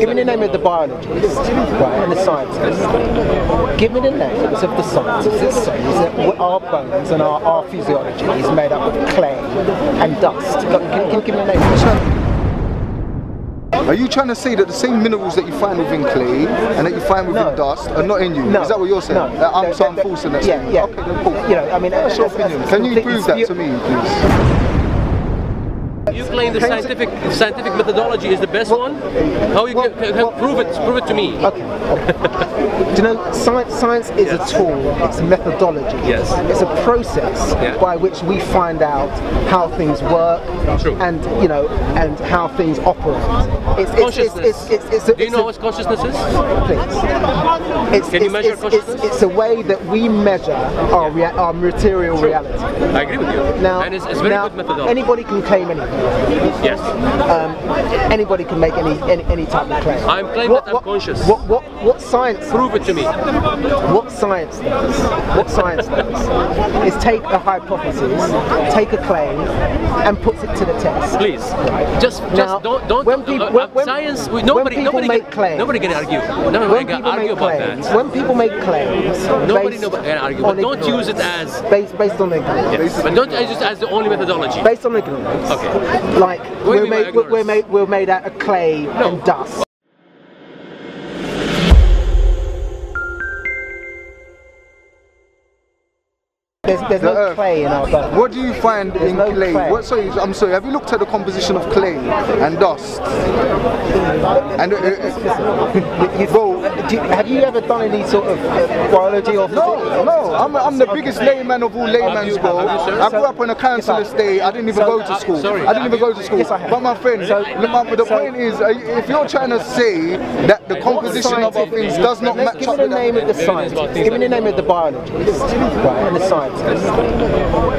Give me the name of the biologists, right, and the scientists. Give me the names of the scientists that say that our bones and our physiology is made up of clay and dust. Can you give me a name? Are you trying to say that the same minerals that you find within clay and that you find within dust are not in you? No. Is that what you're saying? No. I'm falsing that. Yeah. Okay, then cool. You know, I mean, that's your opinion. Can you prove that to me, please? You claim the scientific methodology is the best one? How you can prove it? Prove it to me. Okay. Do you know, science is a tool, it's a methodology. Yes. It's a process by which we find out how things work. True. And, you know, and how things operate. Consciousness. Do you know what consciousness is? Please. Can you measure consciousness? It's a way that we measure our material reality. I agree with you. Now, and it's very good methodology. Anybody can claim anything. Yes. Anybody can make any type of claim. I'm claiming that I'm conscious. What science? Prove it to me. What science does is take a hypothesis, take a claim, and puts it to the test. Please, just don't. When people, science. Nobody make claims. Nobody can argue. Nobody can argue about that. When people make claims, nobody can argue. But don't use it as based on ignorance. Yes. But don't use it as the only methodology. Based on ignorance. Okay. Like we're made out of clay and dust. There's no clay in our bones. What do you find in clay? I'm sorry, have you looked at the composition of clay and dust? And have you ever done any sort of biology or physics? No. I'm the biggest layman of all laymans, bro. I grew up on a council estate. I didn't even go to school. I didn't even go to school. Yes, I have. But my friend, the point is, if you're trying to say that the composition of our things does not match up with the name of the scientists. Give me the name of the biologists, right, and the scientists.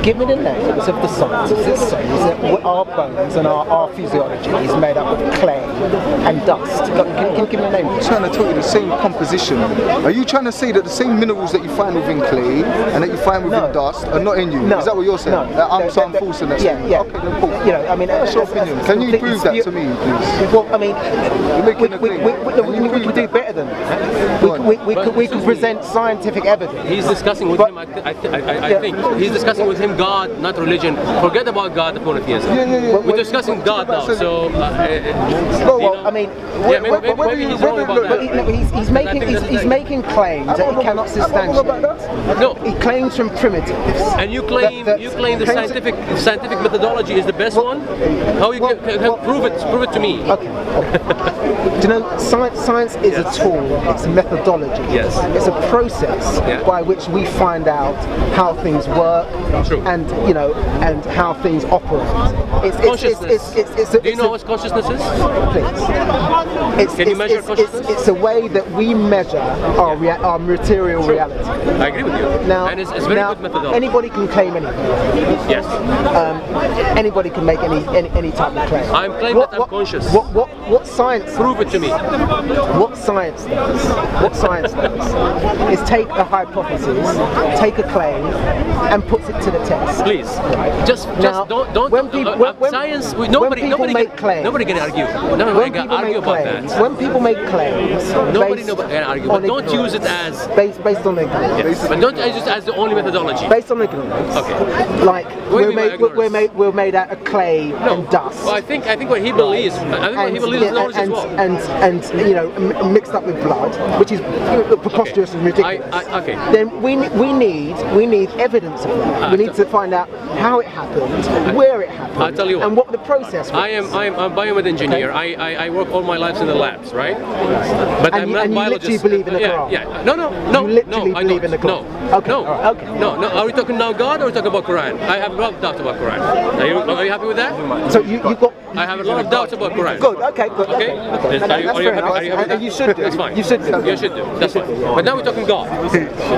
Give me the names of the scientists that say that our bones and our physiology is made up of clay and dust. Can you give me a name? I'm trying to tell you the same composition. Are you trying to say that the same minerals that you find within clay and that you find within dust are not in you? No. Is that what you're saying? No. I'm falsing that. Yeah. Okay, then cool. You know, I mean, that's your opinion. Can you prove that to me, please? Well, I mean, we can do better than that. We can present scientific evidence. He's discussing with him. I think he's discussing with him God, not religion. Forget about God, the monotheism. We're discussing God now. So, I mean, maybe he's wrong about that. He's making claims that he cannot substantiate. No, he claims from primitives. And you claim the scientific methodology is the best one. How you can prove it? Prove it to me. Okay. Do you know, science is a tool. It's a methodology. Yes. It's a process by which we find out how things work. True. And you know, and how things operate. Do you know what consciousness is? Please. Can you measure consciousness? It's a way that we measure our material reality. I agree with you. Now, and it's very good methodology. Anybody can claim anything. Yes. Anybody can make any type of claim. I'm claiming that I'm conscious. What science? Prove it to me. What science does is take a hypothesis, take a claim, and puts it to the test. Please, just don't. Science. Nobody can argue. Nobody can argue about that. When people make claims, nobody can argue. But don't use it as based on ignorance. Yes. But don't use it as the only methodology. Based on ignorance. Okay. Like we're made out of clay and dust. Well, I think what he believes. What he believes is knowledge as well. And you know, mixed up with blood, which is preposterous and ridiculous. Then we need evidence of that. We need to find out how it happened, where it happened, I'll tell you what, and what the process was. I'm a biomed engineer. Okay. I work all my life in the labs, right? But I'm not a biologist. You literally believe in the Quran? Yeah. No. You literally believe in the Quran? No. Okay. No. Right. Okay. No. Are we talking now God or are we talking about Quran? I have a lot of doubts about Quran. Are you happy with that? So you got. I have a lot of doubts about Quran. Good. Okay. Good. Okay. Are you happy with that? You should do. That's fine. You should do. You should do. That's fine. But now we're talking God.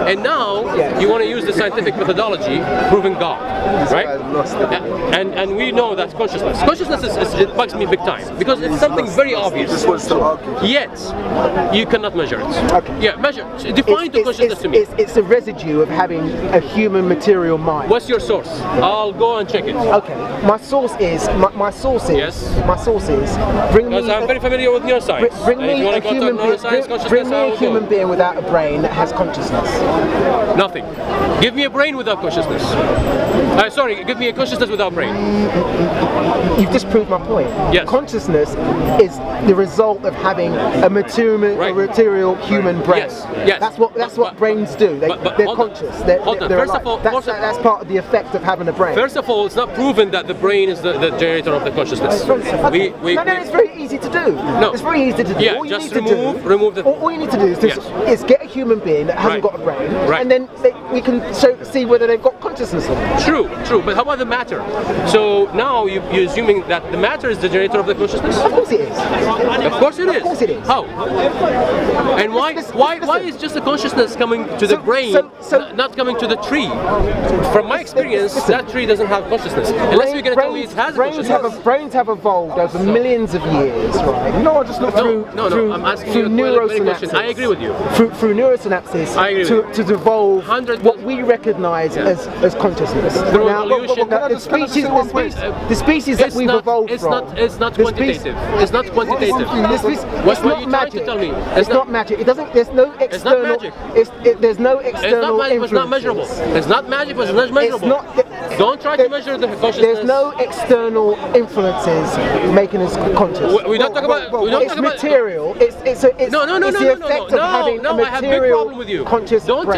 And now you want to use the scientific methodology proving God, right? And when we know that consciousness it bugs me big time because it's something very obvious. Just wants to argue. Yet you cannot measure it. Okay. Yeah, measure. Define the consciousness to me. It's a residue of having a human material mind. What's your source? I'll go and check it. Okay. My source is. Yes. My source is. Bring me. Because I'm very familiar with neuroscience. Bring And if me you want a to go to human neuroscience, being. consciousness, Bring me I a will human go. being without a brain that has consciousness. Nothing. Give me a brain without consciousness. Sorry, give me a consciousness without brain. You've just proved my point. Yes. Consciousness is the result of having a material human brain. Yes. That's what brains do. They're conscious. They're First alive. of all, that's part of the effect of having a brain. First of all, it's not proven that the brain is the generator of the consciousness. No, it's very easy to do. No. It's very easy to do. Yeah, all you just need to remove the. All you need to do is get a human being that hasn't Right. got a brain, Right. and then we can see whether they've got consciousness or not. True. But how about the matter? So now you're assuming that the matter is the generator of the consciousness? Of course it is. Of course it is. Of course it is. How? And why is just the consciousness coming to the brain, not coming to the tree? From my experience, that tree doesn't have consciousness. Unless you're going to tell me it has consciousness. Brains have evolved over millions of years, right? No, I just look through. No, I'm asking you a very question. I agree with you. Through neurosynapses I agree with to devolve 100 what we recognise as consciousness. The species that we've evolved from. It's not quantitative. It's not quantitative. It's not magic. Tell me. It's not magic. It doesn't. There's no external. There's no external influence. It's not measurable. It's not magic, but it's not measurable. Don't try to measure the consciousness. There's no external influences making us conscious. We don't talk about. It's material. It's the effect of having a I have a big problem with you. conscious Don't brain.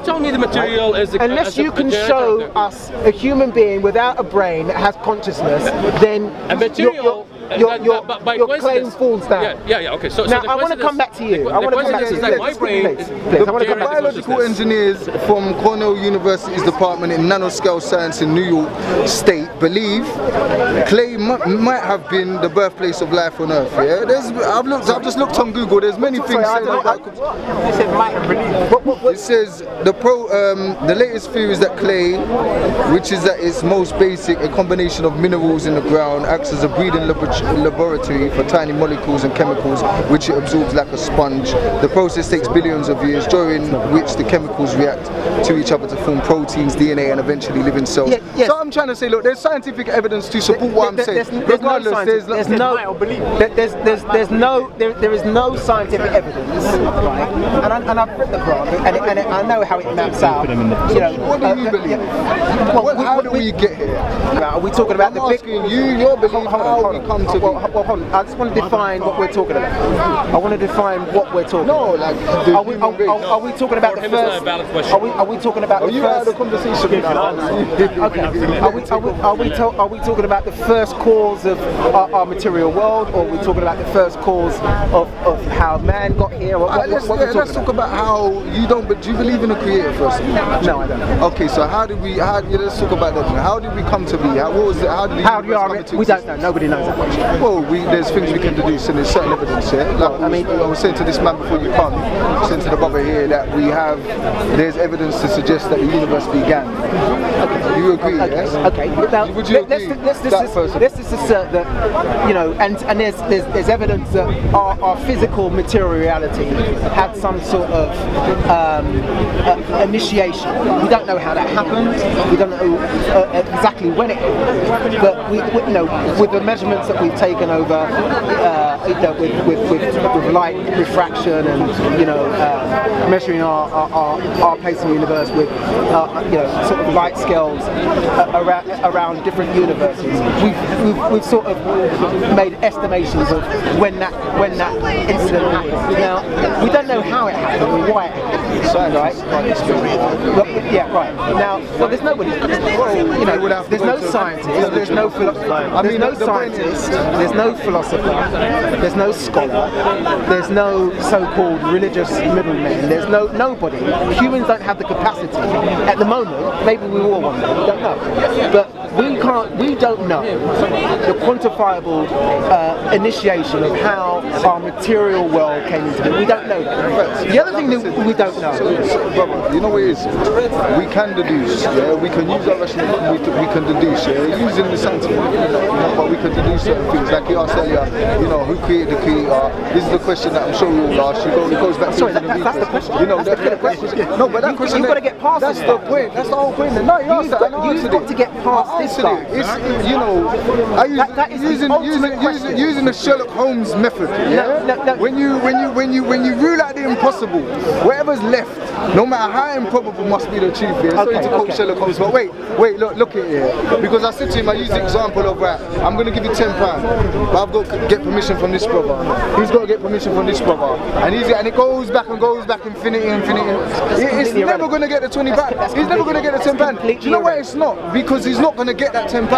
tell me the material is the. Unless you can show us a human being without a brain that has consciousness, then a material. Your claim falls down. Yeah. Okay. So now I want to come back to you. I want to come back to you. That my brain. The biological engineers from Cornell University's Department in Nanoscale Science in New York State believe clay might have been the birthplace of life on Earth. Yeah, I've just looked on Google. There's many things saying that. It says the latest theory is that clay, which is at its most basic a combination of minerals in the ground, acts as a breeding laboratory for tiny molecules and chemicals which it absorbs like a sponge. The process takes billions of years, during which the chemicals react to each other to form proteins, DNA, and eventually living cells. Yes. So I'm trying to say, look, there's scientific evidence to support what I'm saying. Regardless, there is no scientific evidence, right? And I've read the Quran, and I know how it maps out. What do you believe? How do we get here? Are we talking about the big? Your belief. How we come to well, hold on. I just want to define what we're talking about. I want to define what we're talking about. No, like are we talking about the first? Are we talking about the first? You had a conversation with okay. Are we talking about the first cause of our material world, or are we talking about the first cause of how man got here? Let's talk about how you don't. But do you believe in a creator first? No, I don't. Okay, so let's talk about that. How did we come to be? How did we don't know. Nobody knows that much. Well, there's things we can deduce, and there's certain evidence here. Like I was saying to this man before you come, saying to the brother here that there's evidence to suggest that the universe began. Okay. You agree? Yes. Okay. Now, would you agree? Let's just assert that and there's evidence that our physical material reality had some sort of initiation. We don't know how that happened. We don't know exactly when it happened, but with the measurements that we've taken over, with light refraction and measuring our place in the universe with sort of light scales around different universes, we've sort of made estimations of when that incident happened. Now we don't know how it happened or why it happened, right? Yeah, right. Now, well, there's nobody. There's no scientist. There's no philosopher. There's no scientist. There's no philosopher. There's no scholar. There's no so-called religious middlemen. There's nobody. Humans don't have the capacity at the moment. Maybe we will one day. We don't know. But we don't know the quantifiable initiation of how our material world came into being. We don't know that. The other thing that we don't know. So, brother, you know what it is? We can deduce, yeah? We can use our rational, we can deduce, yeah? Using the scientific, but we can deduce certain things. Like you asked earlier, you know, who created the creator? This is the question that I'm sure you will ask. It goes back to that's the question. You know, that's the question. No, but that question, you've got to get past that's the point. That's the whole point. No, you've got to get past this stuff. It's, you know, using the Sherlock Holmes method. Yeah? No. When you rule out the impossible, whatever's left, no matter how improbable, must be the truth. Yeah? Sorry to quote Sherlock Holmes, but wait, look at it. Because I said to him, I used the example of I'm going to give you £10, but I've got to get permission from this brother. He's got to get permission from this brother, and it goes back, infinity. It's never going to get the £20. He's never going to get the £10. Do you know why it's not? Because he's not going to get that £10.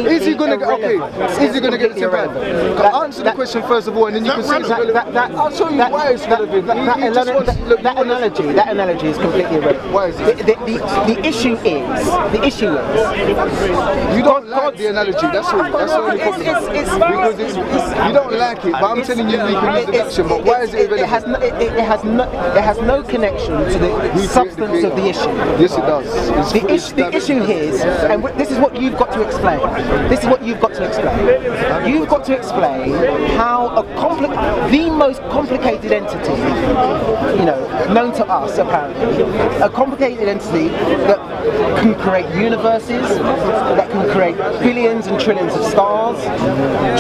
Is he going to get? Okay. Is he going to get the £10? Answer the question first of all, and then you can say it's relevant. I'll show you why it's relevant. That analogy is completely irrelevant. Why is it? The issue is you don't like the analogy. That's all. That's the only problem. Because you don't like it, but I'm telling you, you can use the action. But why is it irrelevant? It has no connection to the substance of the issue. Yes, it does. The issue here is, and this is what you've got to explain. You've got to explain how the most complicated entity, you know, known to us apparently, a complicated entity that can create universes, that can create billions and trillions of stars,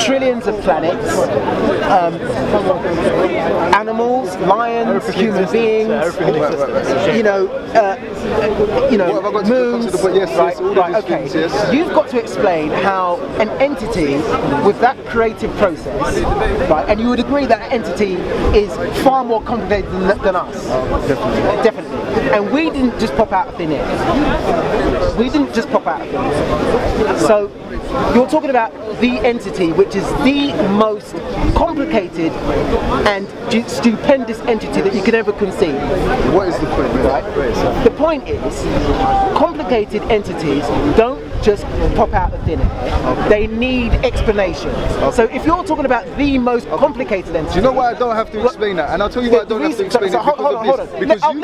trillions of planets, animals, lions, human beings, moons. Right, okay. You've got to explain how an entity with that creative process, right, and you would agree that entity is far more complicated than us. Definitely. And we didn't just pop out of thin air. So you're talking about the entity which is the most complicated and stupendous entity that you could ever conceive. What is the point? Right? The point is, complicated entities don't just pop out of thin air. They need explanations. So if you're talking about the most complicated entity... Do you know why I don't have to explain that? And I'll tell you why I don't have to explain it. Hold on. Because I'll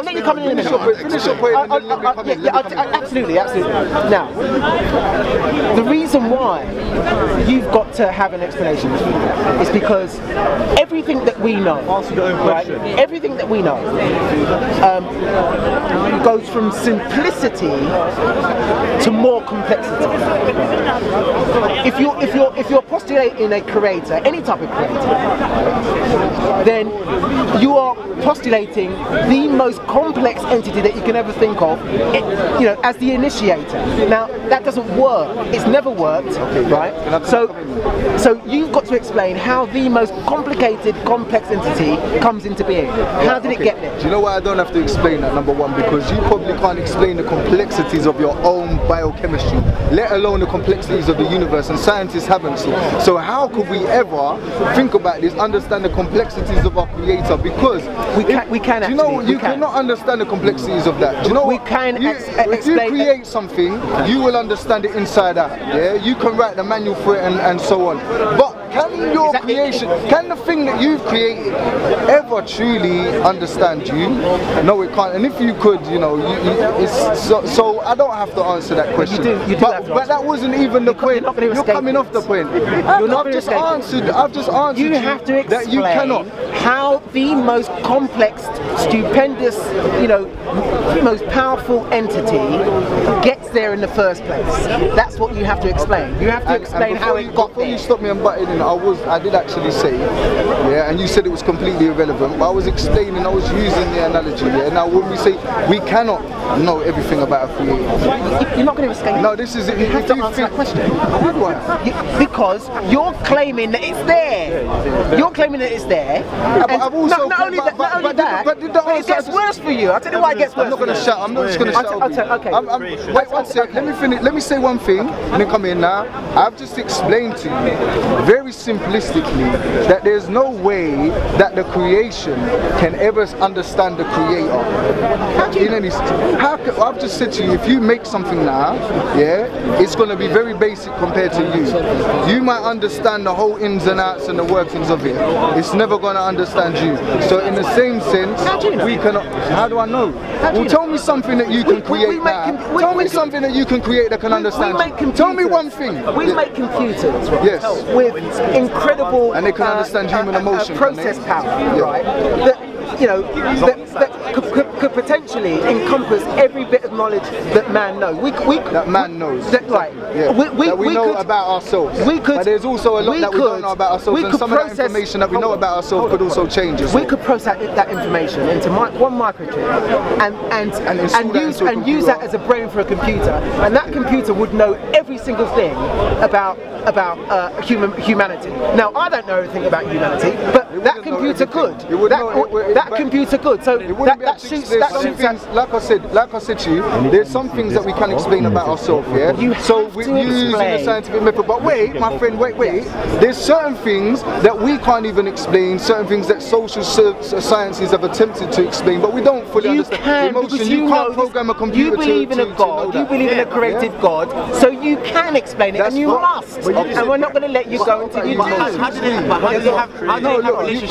let you come in a minute. Finish your point and then let me come in. Absolutely. Now, the reason why you've got to have an explanation is because everything that we know, right, everything that we know goes from simplicity to more complexity. If you're postulating a creator, any type of creator, then you are postulating the most complex entity that you can ever think of, as the initiator. Now that doesn't work. It's never worked, right? So you've got to explain how the most complicated, complex entity comes into being. How did it get there? Do you know why I don't have to explain that? Number one, because you probably can't explain the complexities of your own biochemistry, let alone the complexities of the universe, and scientists haven't. So how could we ever think about this, understand the complexities of our creator? Because we can actually. You know, you cannot understand the complexities of that. Do you know we can if you create something, you will understand it inside out. Yeah, you can write the manual for it and so on. But can your creation, can the thing that you've created ever truly understand you? No, it can't. And if you could, so I don't have to answer that question. But that wasn't even the point. You're coming off the point. I've just answered. You have to explain that you cannot. How the most complex, stupendous, most powerful entity gets there in the first place. That's what you have to explain. You have to explain how it got there. Before you stop me and butting in, I did actually say, and you said it was completely irrelevant, but I was explaining, I was using the analogy, Now when we say we cannot know everything about a creator. You're not going to escape. No, this is it. You have to answer that question. Because you're claiming that it's there. You're claiming that it's there. I've also not only that, but it gets worse for you. I'll tell you why it gets worse. I'm not going to shout. I'm not just going to shout. Okay. Wait, one Let me say one thing, and then come in now. I've just explained to you, very simplistically, that there's no way that the creation can ever understand the creator. I've just said to you, if you make something now, yeah, it's going to be very basic compared to you. You might understand the whole ins and outs and the workings of it. It's never going to understand you. So in the same sense, we cannot. How do I know? Well, tell me something that you can create now. Tell me something that you can create that can understand you. Tell me one thing. We make computers, right? Yes. With incredible and they can understand human emotion, process power, right? That, you know, that could potentially encompass every bit of knowledge that man knows. That man knows. Right. Yeah. That we know about ourselves. But there's also a lot that we don't know about ourselves, and some of that information that we know about ourselves could also change as well. We could process that information into one microchip and use that as a brain for a computer, and that computer would know every single thing about humanity. Now, I don't know everything about humanity, but that computer could. That computer could. So that shoots like I said to you, there's some things that we can explain about ourselves, yeah? So we're using the scientific method. But wait, my friend, wait. There's certain things that we can't even explain, certain things that social sciences have attempted to explain, but we don't fully understand. You can't program a computer. You believe in a God, you believe in a creative God, so you can explain it, and you must. And we're not going to let you go until you do.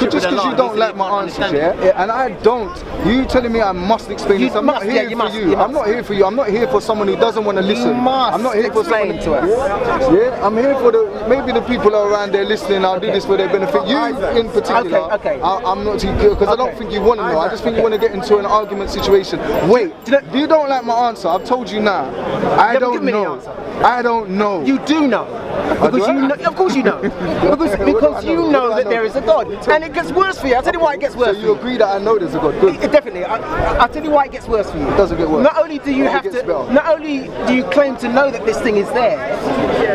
Just because you don't like my answers, yeah? And I don't. You telling me I must explain this. I'm not here for you. I'm not here for you. I'm not here for someone who doesn't want to listen. I'm not here for someone to us. Yeah, I'm here for maybe the people are around there listening. I'll do this for their benefit. You in particular. Okay. I'm not too good because I don't think you want to know. I just think you want to get into an argument situation. Wait, you don't like my answer. I've told you now. I don't know. I don't know. You do know. Because you know, of course you know. Because you know that there is a God. And it gets worse for you. I'll tell you why it gets worse for you. So you agree that I know there's a God? Good. Definitely. I'll tell you why it gets worse for you. It doesn't get worse. Not only do you not only do you claim to know that this thing is there,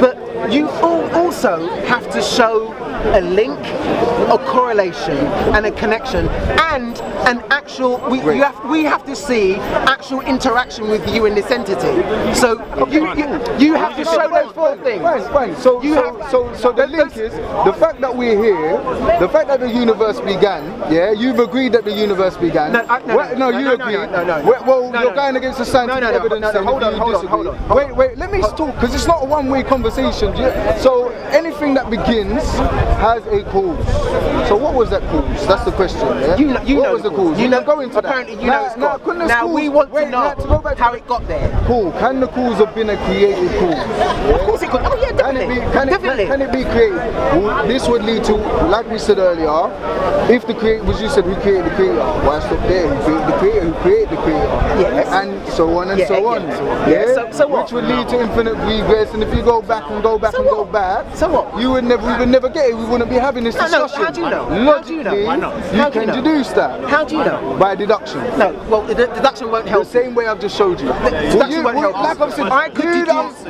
but you also have to show a link, a correlation, and a connection, and an actual. We have to see actual interaction with you and this entity. So you have to show those four things. Fine. So the link is the fact that we're here, the fact that the universe began. Yeah, you've agreed that the universe began. No, you agree. Well, you're going against the scientific evidence. Hold on. Wait. Let me talk because it's not a one-way conversation. So anything that begins has a cause. So what was that cause? That's the question. Yeah? What was the cause? You know, go into apparently that. You know it's cause. Now we want to know how it got there. Cool. Can the cause have been a creative cause? Of course it could. Oh yeah, definitely. Can it be created? Well, this would lead to, like we said earlier, if the creator was, you said who created the creator? Why stop there? Who created the creator? Yes. And so on and so on. Yeah. So what? Which would lead to infinite regress, and if you go back and go back and go back, so what? We would never get it. We wouldn't be having this discussion. No, how do you know? Logically, Why not? You can deduce that. How do you know? By deduction. No, well, the deduction won't help. The same way I've just showed you. Deduction won't help. Like I've said, I could deduce.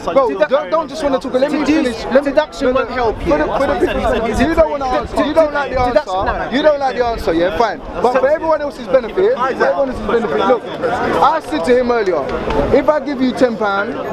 Bro, don't just want to talk. Let me finish. Deduction won't help you. You don't want to answer. You don't like the answer. You don't like the answer. Yeah, fine. But for everyone else's benefit, look, I said to him earlier, if I give you £10,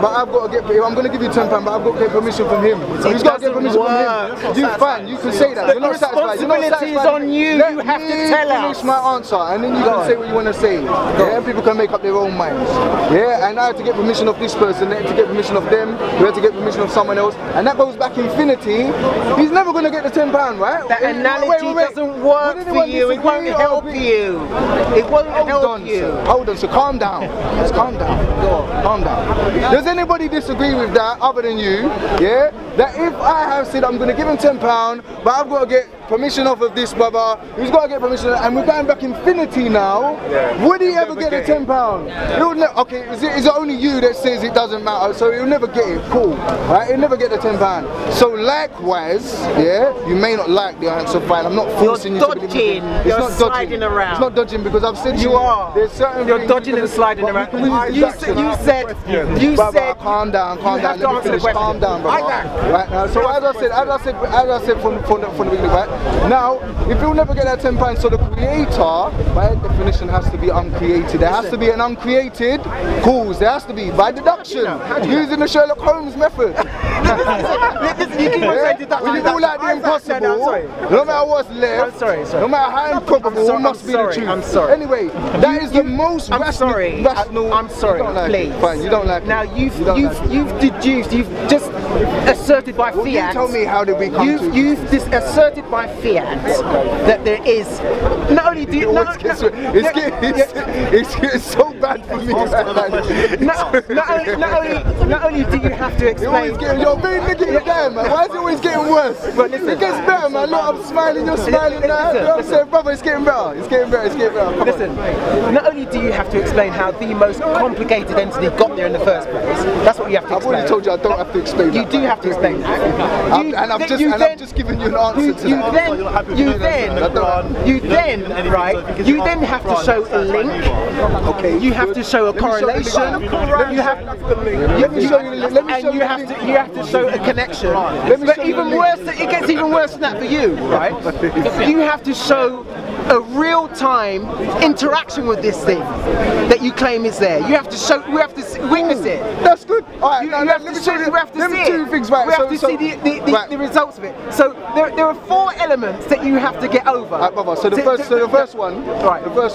but I'm going to give you £10, but I've got to get permission from him. He's got to get permission from him. You fine. You can say that. You're not satisfied. The responsibility is on you. You have to tell us. Finish my answer, and then you can say what you want to say. Yeah, people can make up their own minds. Yeah, and I had to get permission of this person, they had to get permission of them, we had to get permission of someone else, and that goes back infinity. He's never going to get the £10, right? That analogy doesn't work for you. It won't help you. It won't help you. Hold on, so calm down. Just calm down. Calm down. Does anybody disagree with that other than you? Yeah? That if I have said I'm going to give him £10, but I've got to get permission off of this brother, he's got to get permission, and we're going back infinity now, would he ever get the £10? Okay, is it only you that says it doesn't matter, so he'll never get it, cool, right? He'll never get the £10. So likewise, yeah, you may not like the answer, fine, I'm not forcing you to believe it. It's not dodging around. It's not dodging because I've said you are. There's certain You're dodging and sliding around. You said calm down, let me finish, calm down, brother. Right now, so as I said from the beginning, right? Now, if you'll never get that £10, so the creator, by definition, has to be uncreated. There has to be an uncreated cause. There has to be, by deduction, using the Sherlock Holmes method. You keep on saying deduction. When you do like the impossible, no matter what's left, no matter how improbable, it must be the truth. I'm sorry. Anyway, that is the most rational. I'm sorry. Please. Fine, you don't like it. Now you've deduced, you've just asserted by fiat. You tell me how did we come to? You've asserted by fiat that there is. Not only do you. It's so bad for me. Not only do you have to explain. You're very negative guy, man. Why is it always getting worse? But listen, it gets better, man. Look, I'm smiling, you're smiling now. You know what I'm saying, brother? It's getting better. It's getting better. It's getting better. Listen, not only do you have to explain how the most complicated entity got there in the first place, that's what you have to explain. I've already told you I don't have to explain You do have to explain that. I've just given you an answer to that. You then have to show a link. Okay. You have to show a correlation. You have to show a connection. But even worse, it gets even worse than that for you, right? You have to show a real-time interaction with this thing that you claim is there. You have to show. We have to witness it. That's good. All right. We have to see it. We have to see the results of it. So there are 4 elements that you have to get over. Right, brother. So the first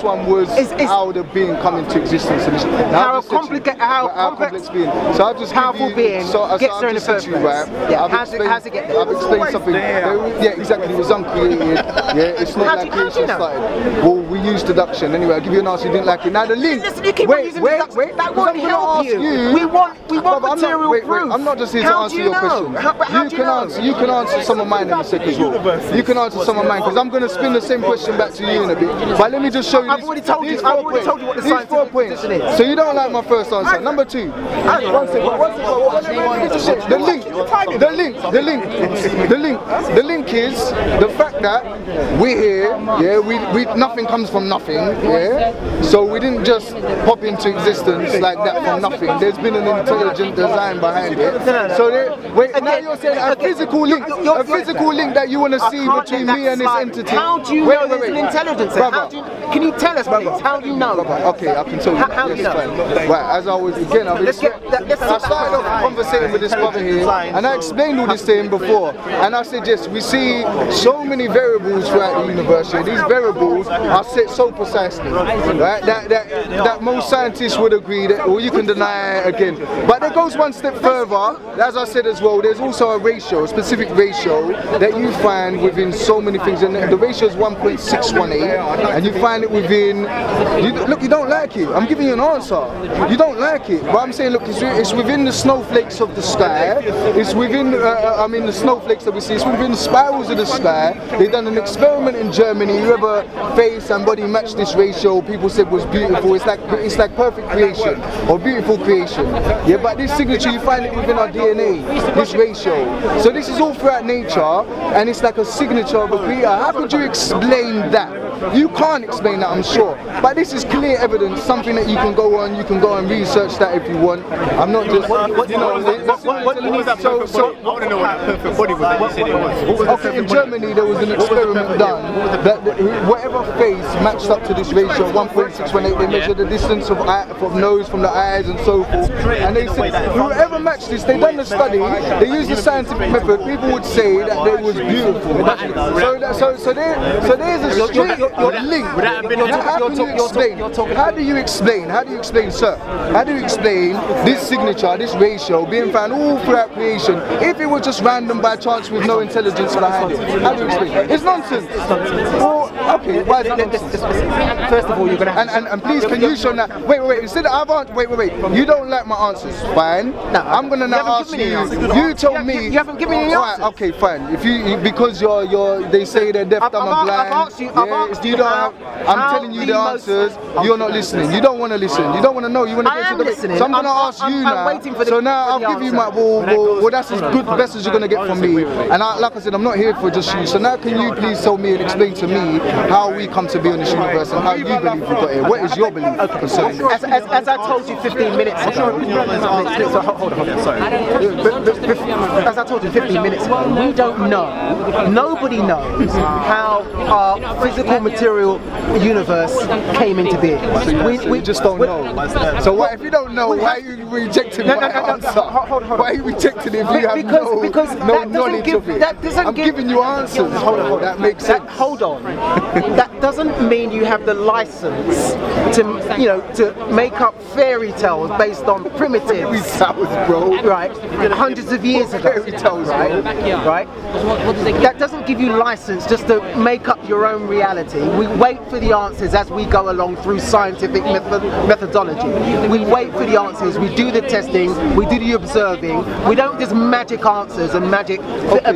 one was how the being come into existence. How complex being. So I've just powerful being gets there in the first place. Yeah. How's it get there? I've explained something. Yeah, exactly. It was uncreated. Yeah, it's not like creation started. Well, we used deduction. Anyway, I'll give you an answer. You didn't like it. Now the link. Listen, you keep on using deduction. That won't help you. We want material proof. I'm not just here to answer your question. You can answer some of mine in a second as well. You can answer some of mine because I'm going to spin the same question back to you in a bit. But let me just show you. I've already told you what the scientific position is. So you don't like my first answer. Number 2. The link is the fact that we're here. Yeah, nothing comes from nothing. Yeah, so we didn't just pop into existence like that from nothing. There's been an intelligent design behind it. So now you're saying a physical link that you want to see between me and this entity. How do you know there's an intelligence? Can you tell us, please? How do you know? Okay, I can tell you. How do you know? Right, as I was again, I started off conversating with this brother here, and I explained all this to him before. And I said, yes, we see so many variables throughout the universe here. These variables are set so precisely, right? That most scientists would agree that, or you can deny it again. But it goes one step further. As I said as well, there's also a ratio, a specific ratio that you find within so many things, and the ratio is 1.618, and you find it within. Look, you don't like it. I'm giving you an answer. You don't like it, but I'm saying, look, it's within the snowflakes of the sky. It's within, the snowflakes that we see. It's within the spirals of the sky. They've done an experiment in Germany. Whoever face and body matched this ratio, people said was beautiful. It's like perfect creation or beautiful creation. Yeah, but this signature you find it within our DNA. This ratio. So this is all throughout nature, and it's like a signature of a creator. How could you explain that? You can't explain that, I'm sure. But this is clear evidence, something that you can go on. You can go and research that if you want. I'm not just. What you need that perfect body? I want to know what that perfect body was that you said it was. Okay, in Germany there was an experiment done that whatever face matched up to this ratio, 1.618. They measured the distance of nose from the eyes and so forth. And they said whoever matched this, they done the study. They used the scientific method. People would say that it was beautiful. So there's a straight link. How do you explain, sir? How do you explain this signature, this ratio being found all throughout creation if it was just random by chance with no intelligence behind it? How do you explain it? It's nonsense. Well, okay, why is it nonsense? First of all, you're gonna have and please, can you show that? Wait. Instead, wait. You don't like my answers, fine. No, I'm gonna now ask you. You tell me. You haven't given me any answers. Okay, fine. If you because you're they say they're deaf, dumb, and blind. I've asked you don't. I'm telling you the answers. You're not listening. You don't want to listen. You don't want to know. You want to get to the listening. So I'm gonna ask you now. So now I'll give you my well, that's as good best as you're gonna get from me. And like I said, I'm not here for just you. So now can you please tell me and explain to me how we come to be on this universe and how you believe we got here? What is your belief concerning this? As I told you 15 minutes ago, hold on, sorry. As I told you 15 minutes ago, we don't know, nobody knows how our physical material universe came into being. We just don't know. So what if you don't know, why are you rejecting my answer? Why are you rejecting it if you have no knowledge of it? I'm giving you answers. Hold on. That makes sense. Hold on. That doesn't mean you have the license to, you know, to make up fairy tales based on primitives. Fairy tales, bro. Right. Hundreds of years ago. Fairy tales, right? Right. That doesn't give you license just to make up your own reality. We wait for the answers as we go along through scientific methodology. We wait for the answers. We do the testing. We do the observing. We don't just magic answers and magic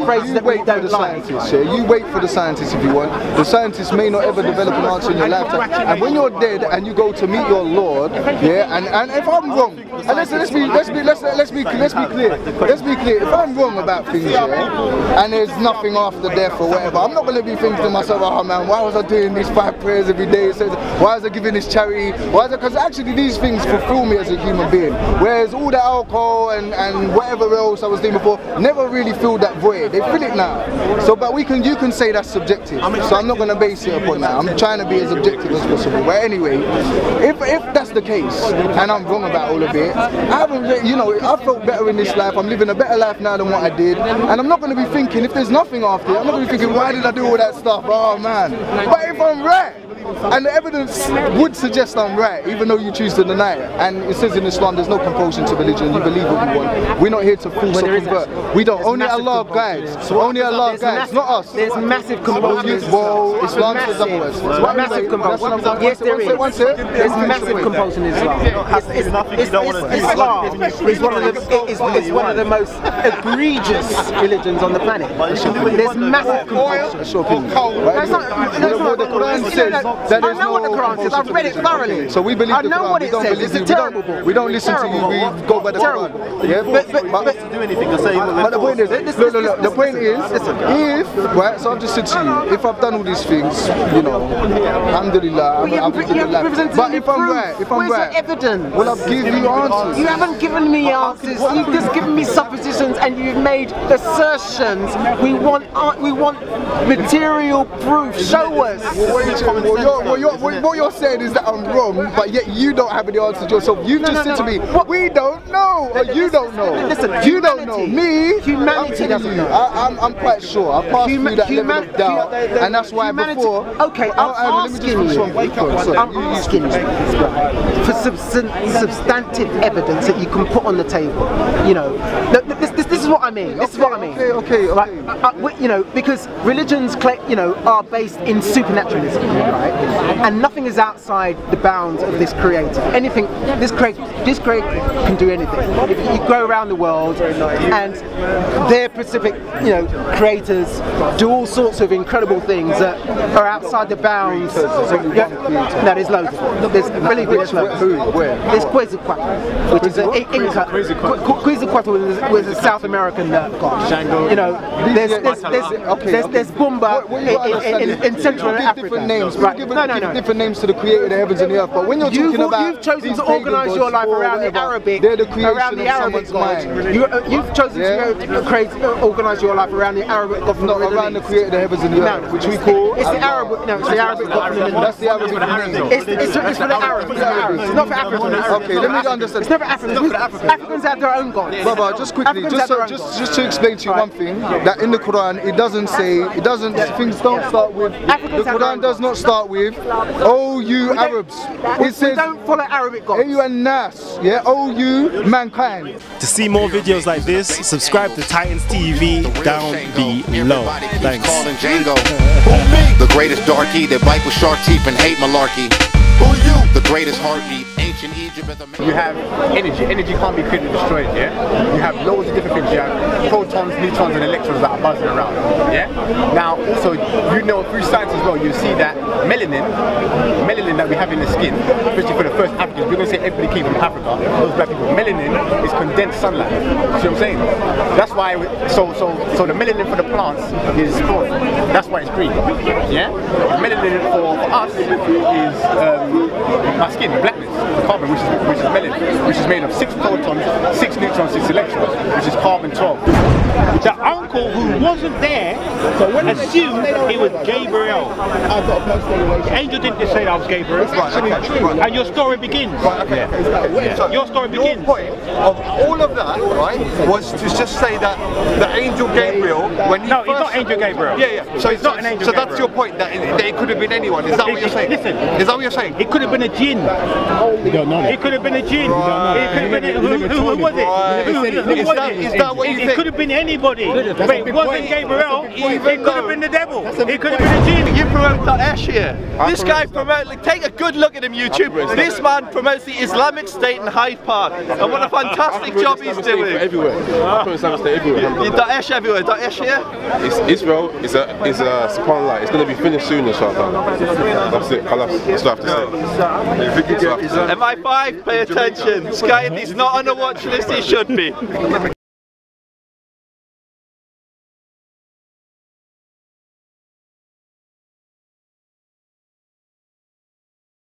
phrases that we don't like. You wait for the scientists if you want. The scientists may not ever develop an answer in your lifetime. And when you're dead and you go to meet your Lord, yeah, and if I'm wrong, and let's be clear. If I'm wrong about things, yeah, and there's nothing after death or whatever, I'm not going to be thinking to myself, oh man, why was I doing these 5 prayers every day? Why was I giving this charity? Because actually these things fulfill me as a human being. Whereas all the alcohol and whatever else I was doing before never really filled that void. They fill it now. So, but you can say that's subjective. So I'm not going to base it upon that. I'm trying to be as objective as possible. But anyway, if that's the case, and I'm wrong about all of it, I felt better in this life. I'm living a better life now than what I did. And I'm not going to be thinking, if there's nothing after it, I'm not going to be thinking, why did I do all that stuff? Oh man. But if I'm right, and the evidence would suggest I'm right, even though you choose to deny it. And it says in Islam there's no compulsion to religion, you believe what you want. We're not here to force or convert. We don't. Only Allah guides. So only Allah guides, not us. There's massive compulsion. Well, Islam says otherwise. Massive compulsion. Yes, there is. There's massive compulsion in Islam. Islam is one of the most egregious religions on the planet. There's massive compulsion. I know what the Quran says. I've read it thoroughly. So we believe the Quran. I know what it says. It's a terrible book. We don't listen to you. We go by the Quran. Yeah, but the point is, look. The point is, if right. So I've just said to you, if I've done all these things, you know, alhamdulillah, but if I'm right, where's the evidence? Well, I've given you answers. You haven't given me answers. You've just given me suppositions and you've made assertions. We want material proof. Show us. What you're saying is that I'm wrong, but yet you don't have any answers yourself. You've just said to me, we don't know, or you don't know. Listen, you don't know. Me, humanity doesn't know. I'm quite sure. I passed through that level of doubt, and that's why before. Okay, I'm asking you for substantive evidence that you can put on the table. You know, this is what I mean. This is what I mean. Okay. You know, because religions, you know, are based in supernaturalism, right? And nothing is outside the bounds of this creator. Anything, this creator can do anything. If you go around the world and their specific, you know, creators do all sorts of incredible things that are outside the bounds. No, there's loads of them. Believe me, there's loads. There's Quetzalcoatl, which is an Inca. Quetzalcoatl was a South American god. You know, there's Bumba in Central Africa. Different names. Right. Different names to the creator of the heavens and the earth. But when you're talking about, you've chosen to organise your life around the Arabic. They're the creation of someone's mind. You've chosen to organise your life around the Arabic god. Not around the creator of the heavens and the earth, which we call. It's the Arabic. No, it's the Arabic god. That's the Arabic name. It's for the Arabs. It's not for Africans. Okay, let me understand. It's never Africans. Africans have their own gods. Baba, just quickly, just to explain to you one thing, that in the Quran it doesn't say, things don't start with, the Quran does not start with, oh you Arabs. It says, we don't follow Arabic gods. You and Nas, yeah, oh you mankind. To see more videos like this, subscribe to Titans TV down below. Thanks. The greatest darky that bite with shark teeth and hate malarkey. Who you? The greatest heartbeat. ancient Egypt as a You have energy. Energy can't be created or destroyed, yeah? You have loads of different things. You have protons, neutrons, and electrons that are buzzing around, yeah? Now, also, you know, through science as well, you see that melanin that we have in the skin, especially for the first Africans, we're going to say everybody came from Africa, those black people, melanin is condensed sunlight. See what I'm saying? That's why, so the melanin for the plants is brown. That's why it's green, yeah? The melanin for us is our skin, blackness, the carbon, which is melanin, which is made of 6 protons, 6 neutrons, 6 electrons, which is carbon 12. The uncle who wasn't there assumed he was Gabriel. The angel didn't say I was Gabriel. And your story begins. Your story begins. Your point of all of that, right, was to just say that the angel Gabriel, when he No, he's not angel Gabriel. Yeah. So he's not an angel So Gabriel. that's your point, that it could have been anyone. Is that what you're saying? Listen. Is that what you're saying? It could have been a jinn. You don't know that. It could have been a jinn. Right. It could have been who was it? Who was it? Is that what you It think? could have been anybody. But it wasn't Gabriel. It could have been the devil. It could have been a jinn. You promote Daesh here. This guy promotes, like, take a good look at him YouTube. This man promotes the Islamic State in Hyde Park. And what a fantastic job he's doing. Everywhere. I promote Islamic State everywhere. Daesh everywhere. Daesh here? Israel is a subhanAllah. It's going to be finished soon, inshallah. That's it. Khalas. That's what I have to say. MI5, pay attention. Sky, if he's not on the watch list, he should be.